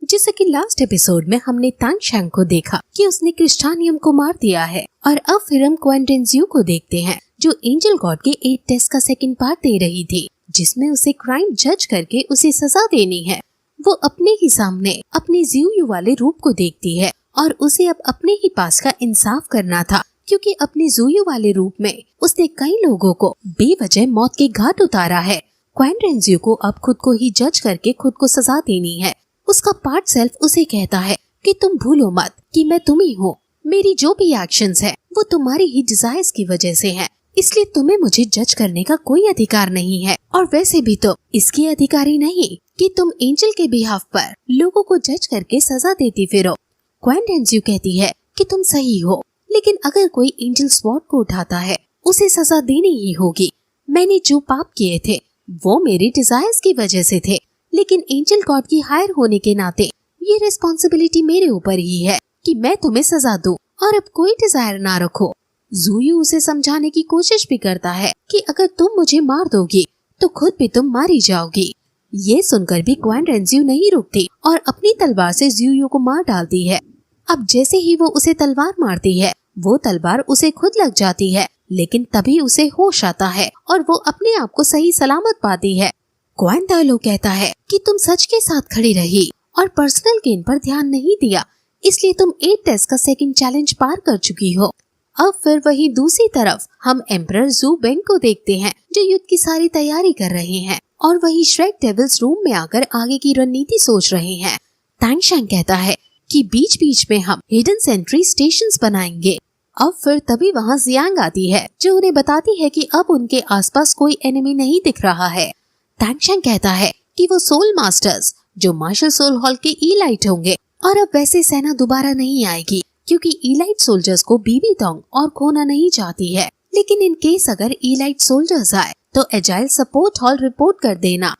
जैसे कि last episode में हमने तांग शैंग को देखा कि उसने क्रिस्टानियम को मार दिया है, और अब फिर हम क्वेंटिन ज़्यू को देखते हैं जो एंजल गॉड के 8 टेस्ट का सेकंड पार्ट दे रही थी, जिसमें उसे क्राइम जज करके उसे सजा देनी है। वो अपने ही सामने अपने ज़्यू वाले रूप को देखती है और उसे अब अपने ही पास का इंसाफ करना था, क्योंकि अपने ज़्यू वाले रूप में उसने कई लोगों को बेवजह मौत के घाट उतारा है। क्वेंटिन ज़्यू को अब खुद को ही जज करके खुद को सजा देनी है। उसका पार्ट सेल्फ उसे कहता है कि तुम भूलो मत कि मैं तुम ही हूँ। मेरी जो भी एक्शंस है वो तुम्हारी ही डिजायर्स की वजह से है, इसलिए तुम्हें मुझे जज करने का कोई अधिकार नहीं है। और वैसे भी तो इसकी अधिकारी नहीं कि तुम एंजल के बिहाफ पर लोगों को जज करके सजा देती फिरो। क्वेंटिन ज़्यू कहती है कि तुम सही हो, लेकिन अगर कोई एंजल स्वॉर्ड को उठाता है उसे सजा देनी ही होगी। मैंने जो पाप किए थे वो मेरी डिजायर्स की वजह से थे, लेकिन एंजल गॉड की हायर होने के नाते ये रिस्पॉन्सिबिलिटी मेरे ऊपर ही है कि मैं तुम्हें सजा दूं और अब कोई डिजायर ना रखो। ज़्यू उसे समझाने की कोशिश भी करता है कि अगर तुम मुझे मार दोगी तो खुद भी तुम मारी जाओगी। ये सुनकर भी क्वेंटिन ज़्यू नहीं रुकती और अपनी तलवार से ज़्यू को मार डालती है। अब जैसे ही वो उसे तलवार मारती है वो तलवार उसे खुद लग जाती है, लेकिन तभी उसे होश आता है और वो अपने आप को सही सलामत पाती है। क्वेंटालो कहता है कि तुम सच के साथ खड़ी रही और पर्सनल गेन पर ध्यान नहीं दिया, इसलिए तुम 8 टेस्ट का सेकंड चैलेंज पार कर चुकी हो। अब फिर वही दूसरी तरफ हम एम्परर ज़ू बेंग को देखते हैं जो युद्ध की सारी तैयारी कर रहे हैं और वही श्रेक डेविल्स रूम में आकर आगे की रणनीति सोच रहे हैं। तांग शैंग कहता है कि बीच बीच में हम हिडन सेंट्री स्टेशंस बनाएंगे। अब फिर तभी वहाँ जियांग आती है जो उन्हें बताती है कि अब उनके आसपास कोई एनिमी नहीं दिख रहा है। तांग शैंग कहता है कि वो सोल मास्टर्स जो मार्शल सोल हॉल के इलाइट होंगे, और अब वैसे सेना दोबारा नहीं आएगी क्योंकि इलाइट सोल्जर्स को बीबी तोंग और खोना नहीं चाहती है। लेकिन इन केस अगर इलाइट सोल्जर्स आए तो एजाइल सपोर्ट हॉल रिपोर्ट कर देना।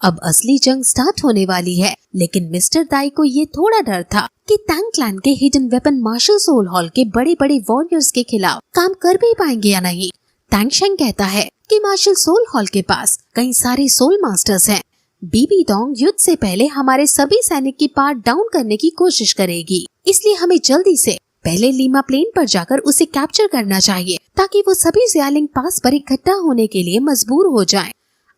अब असली जंग स्टार्ट होने वाली है, लेकिन मिस्टर दाई को ये थोड़ा डर था कि तांग क्लैन के hidden weapon martial soul hall के बड़े बड़े वॉरियर्स के खिलाफ काम कर भी पाएंगे या नहीं। तांग शैंग कहता है कि मार्शल सोल हॉल के पास कई सारे सोल मास्टर्स हैं। बीबी तोंग युद्ध से पहले हमारे सभी सैनिक की पार्ट डाउन करने की कोशिश करेगी, इसलिए हमें जल्दी से पहले लीमा प्लेन पर जाकर उसे कैप्चर करना चाहिए ताकि वो सभी ज़ियालिंग पास पर इकट्ठा होने के लिए मजबूर हो जाएं।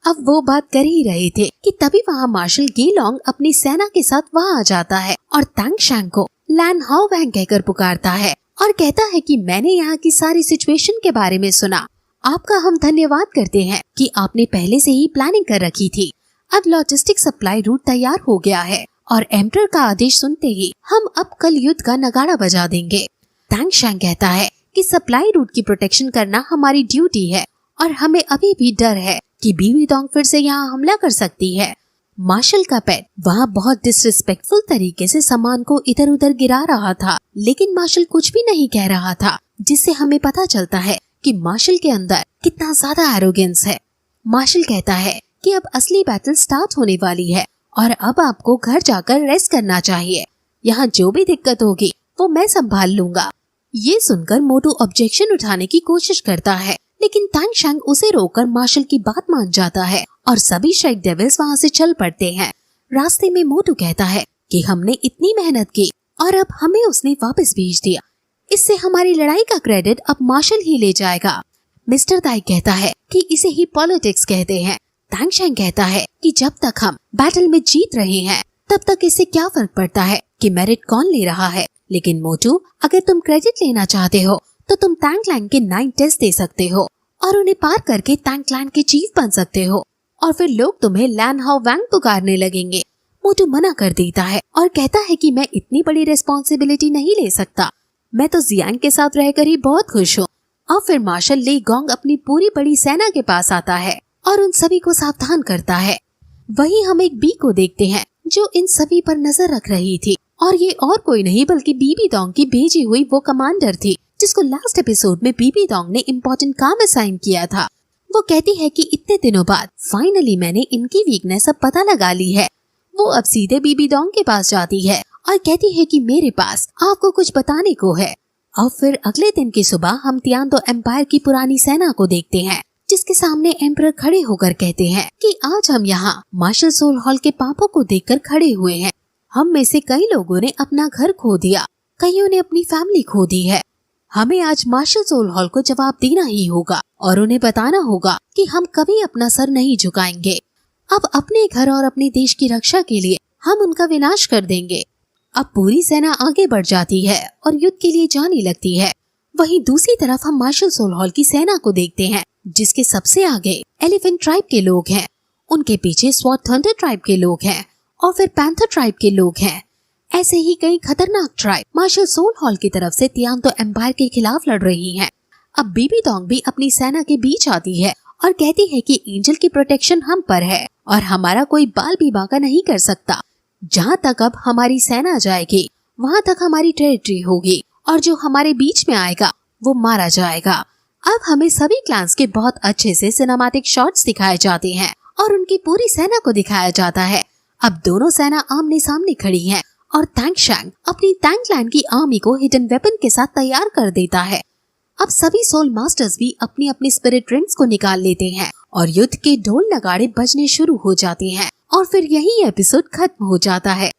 अब वो बात कर ही रहे थे कि तभी वहाँ मार्शल गेलोंग अपनी सेना के साथ वहाँ आ जाता है और तांग शैंग को लैन हाओ वैंग कहकर पुकारता है और कहता है कि मैंने यहाँ की सारी सिचुएशन के बारे में सुना। आपका हम धन्यवाद करते हैं कि आपने पहले से ही प्लानिंग कर रखी थी। अब लॉजिस्टिक सप्लाई रूट तैयार हो गया है और एम्परर का आदेश सुनते ही हम अब कल युद्ध का नगाड़ा बजा देंगे। तांग शैंग कहता है कि सप्लाई रूट की प्रोटेक्शन करना हमारी ड्यूटी है और हमें अभी भी डर है कि बीबी तोंग फिर से यहाँ हमला कर सकती है। मार्शल का पेट वहाँ बहुत डिसरिस्पेक्टफुल तरीके से सामान को इधर उधर गिरा रहा था, लेकिन मार्शल कुछ भी नहीं कह रहा था, जिससे हमें पता चलता है कि मार्शल के अंदर कितना ज्यादा एरोगेंस है। मार्शल कहता है कि अब असली बैटल स्टार्ट होने वाली है और अब आपको घर जाकर रेस्ट करना चाहिए। यहाँ जो भी दिक्कत होगी वो मैं संभाल लूंगा। ये सुनकर मोटू ऑब्जेक्शन उठाने की कोशिश करता है, लेकिन तांग शैंग उसे रोककर मार्शल की बात मान जाता है और सभी श्रेक डेविल्स वहाँ से चल पड़ते हैं। रास्ते में मोटू कहता है कि हमने इतनी मेहनत की और अब हमें उसने वापस भेज दिया, इससे हमारी लड़ाई का क्रेडिट अब मार्शल ही ले जाएगा। मिस्टर दाई कहता है कि इसे ही पॉलिटिक्स कहते हैं। तांग शैंग कहता है कि जब तक हम बैटल में जीत रहे हैं तब तक इससे क्या फर्क पड़ता है कि मेरिट कौन ले रहा है। लेकिन मोटू, अगर तुम क्रेडिट लेना चाहते हो तो तुम तांग क्लैन के 9 टेस्ट दे सकते हो और उन्हें पार करके तांग क्लैन के चीफ बन सकते हो और फिर लोग तुम्हें लैन हाओ वैंग पुकारने लगेंगे। मोटू मना कर देता है और कहता है कि मैं इतनी बड़ी रिस्पॉन्सिबिलिटी नहीं ले सकता, मैं तो जियांग के साथ रहकर ही बहुत खुश हूँ। और फिर मार्शल ली गोंग अपनी पूरी बड़ी सेना के पास आता है और उन सभी को सावधान करता है। वहीं हम एक बी को देखते हैं जो इन सभी पर नजर रख रही थी, और ये और कोई नहीं बल्कि बीबी तोंग की भेजी हुई वो कमांडर थी जिसको लास्ट एपिसोड में बीबी तोंग ने इम्पोर्टेंट काम असाइन किया था। वो कहती है कि इतने दिनों बाद फाइनली मैंने इनकी वीकनेस अब पता लगा ली है। वो अब सीधे बीबी तोंग के पास जाती है और कहती है कि मेरे पास आपको कुछ बताने को है। और फिर अगले दिन की सुबह हम तियानतो एम्पायर की पुरानी सेना को देखते हैं जिसके सामने एम्परर खड़े होकर कहते हैं कि आज हम यहाँ मार्शल सोल हॉल के पापों को देखकर खड़े हुए हैं। हम में से कई लोगों ने अपना घर खो दिया, कईयों ने अपनी फैमिली खो दी है। हमें आज मार्शल सोल हॉल को जवाब देना ही होगा और उन्हें बताना होगा कि हम कभी अपना सर नहीं झुकाएंगे। अब अपने घर और अपने देश की रक्षा के लिए हम उनका विनाश कर देंगे। अब पूरी सेना आगे बढ़ जाती है और युद्ध के लिए जाने लगती है। वहीं दूसरी तरफ हम मार्शल सोल हॉल की सेना को देखते हैं, जिसके सबसे आगे एलिफेंट ट्राइब के लोग हैं, उनके पीछे स्वॉर्ड थंडर ट्राइब के लोग हैं और फिर पैंथर ट्राइब के लोग हैं। ऐसे ही कई खतरनाक ट्राइब मार्शल सोल हॉल की तरफ से तियांतो एम्पायर के खिलाफ लड़ रही हैं। अब बीबी डोंग भी अपनी सेना के बीच आती है और कहती है कि एंजल की प्रोटेक्शन हम पर है और हमारा कोई बाल भी बांका नहीं कर सकता। जहाँ तक अब हमारी सेना जाएगी वहाँ तक हमारी टेरिटरी होगी और जो हमारे बीच में आएगा वो मारा जाएगा। अब हमें सभी क्लान्स के बहुत अच्छे से सिनेमैटिक शॉट्स दिखाए जाते हैं और उनकी पूरी सेना को दिखाया जाता है। अब दोनों सेना आमने सामने खड़ी है और तांग शैंग अपनी तांग क्लैन की आर्मी को हिडन वेपन के साथ तैयार कर देता है। अब सभी सोल मास्टर्स भी अपनी अपनी स्पिरिट रिंग्स को निकाल लेते हैं और युद्ध के ढोल नगाड़े बजने शुरू हो जाते हैं और फिर यही एपिसोड खत्म हो जाता है।